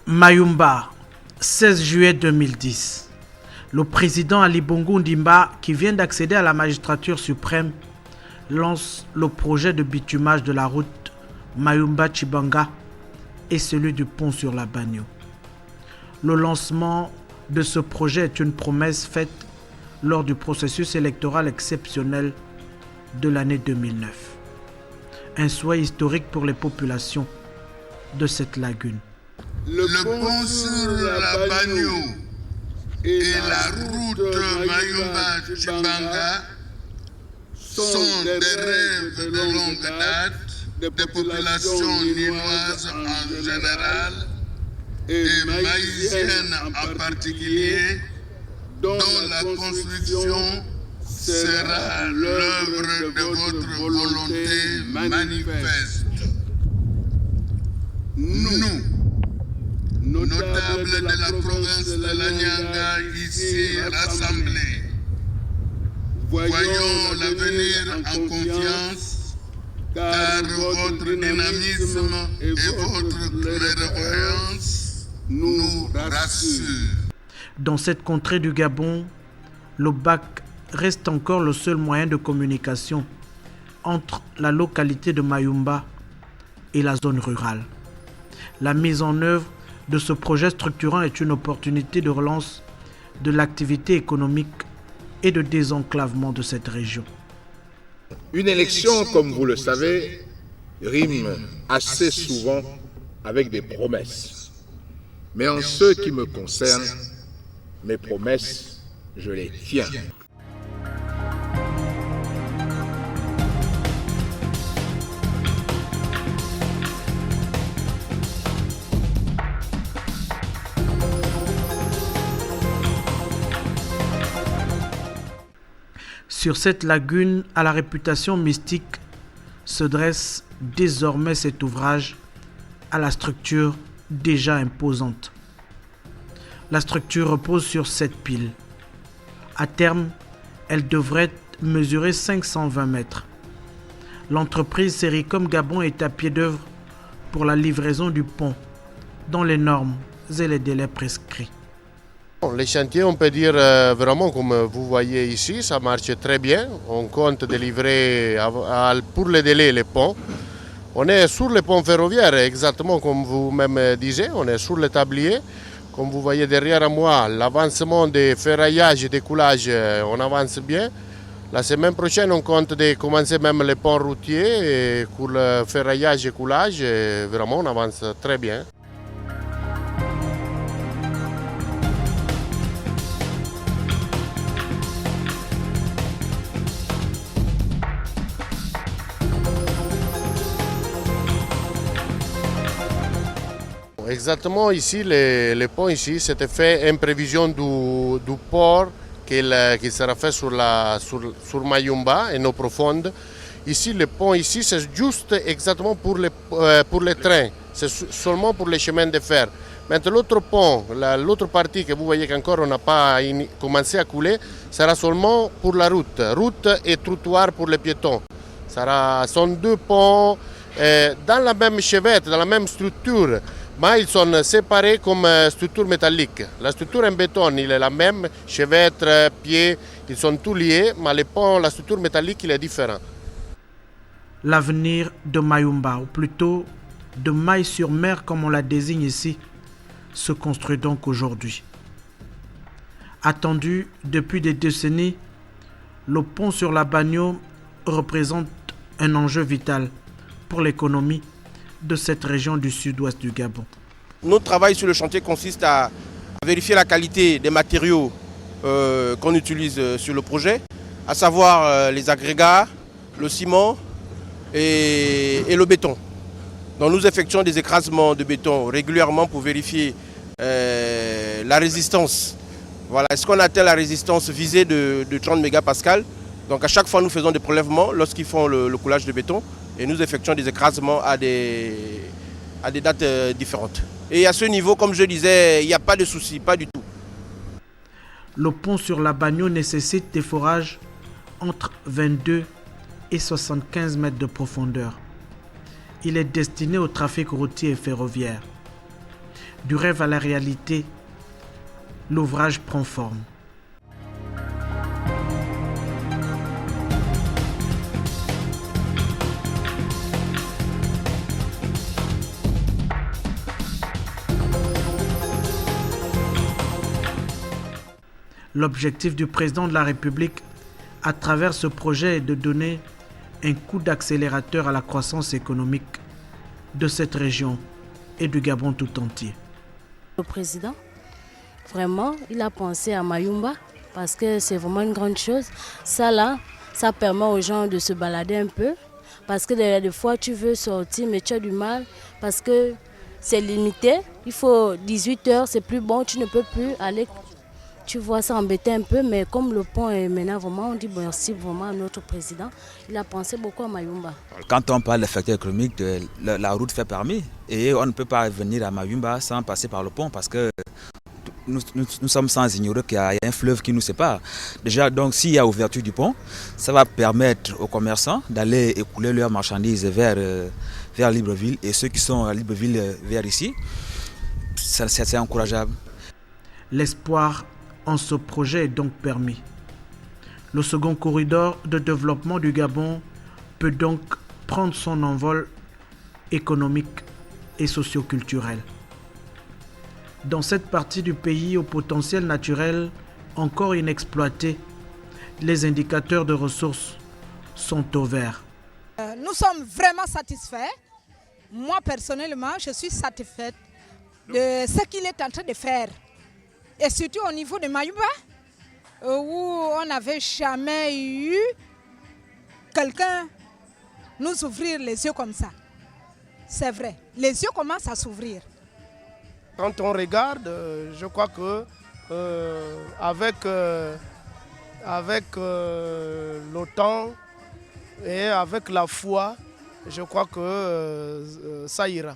Mayumba, 16 juillet 2010. Le président Ali Bongo Ondimba, qui vient d'accéder à la magistrature suprême, lance le projet de bitumage de la route Mayumba-Tshibanga et celui du pont sur la Bagno. Le lancement de ce projet est une promesse faite lors du processus électoral exceptionnel de l'année 2009. Un souhait historique pour les populations de cette lagune. Le pont sur la Bagno et la route Mayumba-Tshibanga sont des rêves de longue date des populations ninoises en général et maïsiennes en particulier, dont la construction sera l'œuvre de votre volonté manifeste. Nous, notables de la province de l'Anyanga, ici rassemblés, voyons l'avenir en confiance, car votre dynamisme et votre clairvoyance nous rassurent. Dans cette contrée du Gabon, le bac reste encore le seul moyen de communication entre la localité de Mayumba et la zone rurale. La mise en œuvre de ce projet structurant est une opportunité de relance de l'activité économique et de désenclavement de cette région. Une élection, comme vous le savez, rime assez souvent avec des promesses. Mais en ce qui me concerne, mes promesses, je les tiens. Sur cette lagune à la réputation mystique se dresse désormais cet ouvrage à la structure déjà imposante. La structure repose sur 7 piles. À terme, elle devrait mesurer 520 mètres. L'entreprise Sericom Gabon est à pied d'œuvre pour la livraison du pont dans les normes et les délais prescrits. Les chantiers, on peut dire vraiment comme vous voyez ici, ça marche très bien. On compte délivrer pour les délais les ponts. On est sur le pont ferroviaire, exactement comme vous-même disiez, on est sur le tablier. Comme vous voyez derrière moi, l'avancement des ferraillages et des coulages, on avance bien. La semaine prochaine, on compte de commencer même les ponts routiers et pour le ferraillage et coulage, vraiment on avance très bien. Exactement ici, le pont ici, c'était fait en prévision du port qui sera fait sur Mayumba et eau profonde. Ici, le pont ici, c'est juste exactement pour les trains, c'est seulement pour les chemins de fer. Maintenant, l'autre pont, l'autre partie que vous voyez qu'encore on n'a pas commencé à couler, sera seulement pour la route et trottoir pour les piétons. Ce sont deux ponts dans la même chevette, dans la même structure. Mais ils sont séparés comme structure métallique. La structure en béton, il est la même, chevêtre, pieds, ils sont tous liés, mais le pont, la structure métallique, il est différent. L'avenir de Mayumba, ou plutôt de Maille-sur-Mer comme on la désigne ici, se construit donc aujourd'hui. Attendu depuis des décennies, le pont sur la Bagno représente un enjeu vital pour l'économie de cette région du sud-ouest du Gabon. Notre travail sur le chantier consiste à vérifier la qualité des matériaux qu'on utilise sur le projet, à savoir les agrégats, le ciment et le béton. Donc nous effectuons des écrasements de béton régulièrement pour vérifier la résistance. Voilà, est-ce qu'on atteint la résistance visée de 30 mégapascales? Donc à chaque fois nous faisons des prélèvements lorsqu'ils font le coulage de béton. Et nous effectuons des écrasements à des dates différentes. Et à ce niveau, comme je disais, il n'y a pas de souci, pas du tout. Le pont sur la Bagno nécessite des forages entre 22 et 75 mètres de profondeur. Il est destiné au trafic routier et ferroviaire. Du rêve à la réalité, l'ouvrage prend forme. L'objectif du président de la République à travers ce projet est de donner un coup d'accélérateur à la croissance économique de cette région et du Gabon tout entier. Le président, vraiment, il a pensé à Mayumba parce que c'est vraiment une grande chose. Ça là, ça permet aux gens de se balader un peu parce que des fois tu veux sortir mais tu as du mal parce que c'est limité. Il faut 18 heures, c'est plus bon, tu ne peux plus aller. Tu vois, ça embêtait un peu, mais comme le pont est maintenant vraiment, on dit merci vraiment à notre président. Il a pensé beaucoup à Mayumba. Quand on parle d'effectif économique, la route fait permis. Et on ne peut pas venir à Mayumba sans passer par le pont parce que nous sommes sans ignorer qu'il y a un fleuve qui nous sépare. Déjà, donc s'il y a ouverture du pont, ça va permettre aux commerçants d'aller écouler leurs marchandises vers Libreville. Et ceux qui sont à Libreville vers ici, c'est encourageable. L'espoir en ce projet est donc permis. Le second corridor de développement du Gabon peut donc prendre son envol économique et socio-culturel. Dans cette partie du pays au potentiel naturel encore inexploité, les indicateurs de ressources sont au vert. Nous sommes vraiment satisfaits. Moi personnellement, je suis satisfaite de ce qu'il est en train de faire. Et surtout au niveau de Mayumba, où on n'avait jamais eu quelqu'un nous ouvrir les yeux comme ça. C'est vrai, les yeux commencent à s'ouvrir. Quand on regarde, je crois que avec le temps et avec la foi, je crois que ça ira.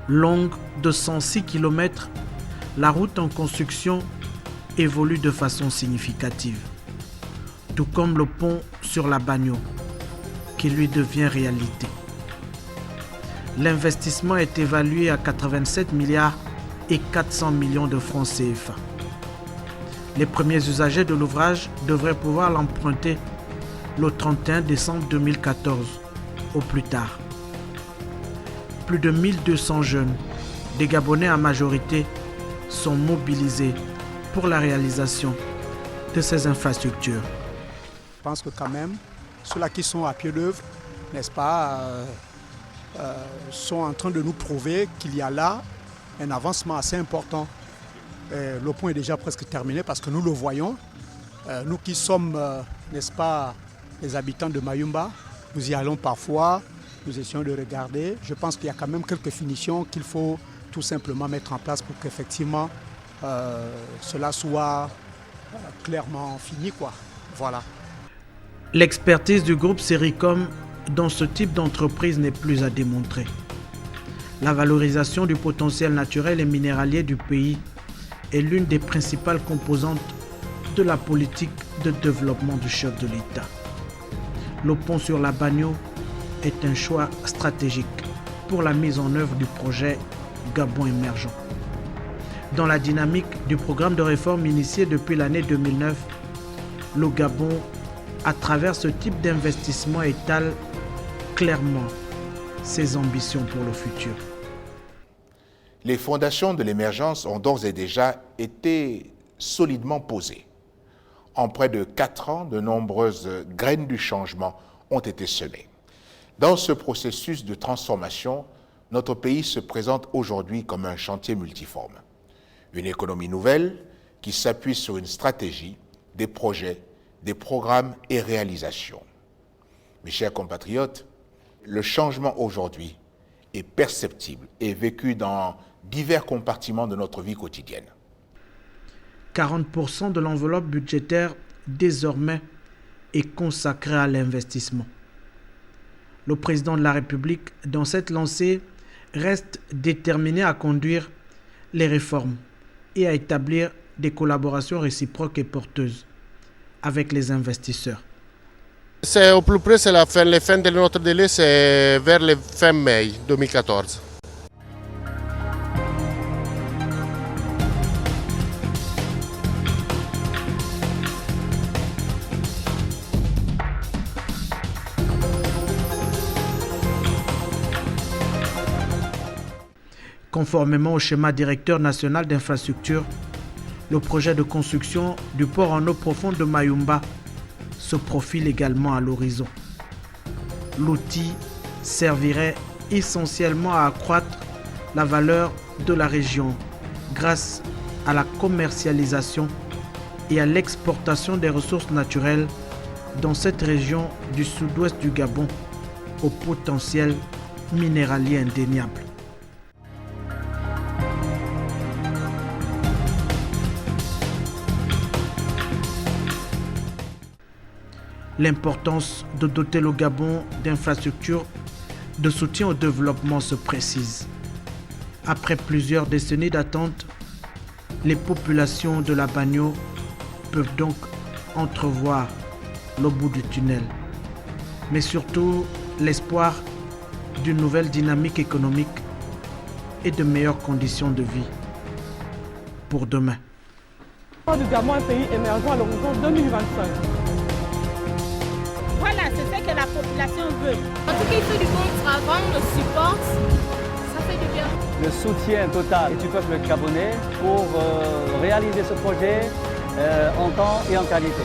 Longue de 106 km, la route en construction évolue de façon significative, tout comme le pont sur la Bagno, qui lui devient réalité. L'investissement est évalué à 87 milliards et 400 millions de francs CFA. Les premiers usagers de l'ouvrage devraient pouvoir l'emprunter le 31 décembre 2014, au plus tard. Plus de 1200 jeunes, des Gabonais en majorité, sont mobilisés pour la réalisation de ces infrastructures. Je pense que quand même, ceux-là qui sont à pied d'œuvre, n'est-ce pas, sont en train de nous prouver qu'il y a là un avancement assez important. Le pont est déjà presque terminé parce que nous le voyons. Nous qui sommes, n'est-ce pas, les habitants de Mayumba, nous y allons parfois, nous essayons de regarder. Je pense qu'il y a quand même quelques finitions qu'il faut tout simplement mettre en place pour qu'effectivement cela soit clairement fini, quoi. Voilà. L'expertise du groupe Sericom dans ce type d'entreprise n'est plus à démontrer. La valorisation du potentiel naturel et minéralier du pays est l'une des principales composantes de la politique de développement du chef de l'État. Le pont sur la Bagno est un choix stratégique pour la mise en œuvre du projet Gabon émergent. Dans la dynamique du programme de réforme initié depuis l'année 2009, le Gabon, à travers ce type d'investissement, étale clairement ses ambitions pour le futur. Les fondations de l'émergence ont d'ores et déjà été solidement posées. En près de 4 ans, de nombreuses graines du changement ont été semées. Dans ce processus de transformation, notre pays se présente aujourd'hui comme un chantier multiforme. Une économie nouvelle qui s'appuie sur une stratégie, des projets, des programmes et réalisations. Mes chers compatriotes, le changement aujourd'hui est perceptible et vécu dans divers compartiments de notre vie quotidienne. 40% de l'enveloppe budgétaire désormais est consacrée à l'investissement. Le président de la République, dans cette lancée, reste déterminé à conduire les réformes et à établir des collaborations réciproques et porteuses avec les investisseurs. C'est au plus près, c'est la fin de notre délai, c'est vers le fin mai 2014. Conformément au schéma directeur national d'infrastructure, le projet de construction du port en eau profonde de Mayumba se profile également à l'horizon. L'outil servirait essentiellement à accroître la valeur de la région grâce à la commercialisation et à l'exportation des ressources naturelles dans cette région du sud-ouest du Gabon au potentiel minéralier indéniable. L'importance de doter le Gabon d'infrastructures de soutien au développement se précise. Après plusieurs décennies d'attente, les populations de la Bagno peuvent donc entrevoir le bout du tunnel, mais surtout l'espoir d'une nouvelle dynamique économique et de meilleures conditions de vie pour demain. Le Gabon est un pays émergent à l'horizon 2025. Voilà, c'est ce que la population veut. En tout cas, il fait du bon travail, on le supporte, ça fait du bien. Le soutien total du peuple gabonais pour réaliser ce projet en temps et en qualité.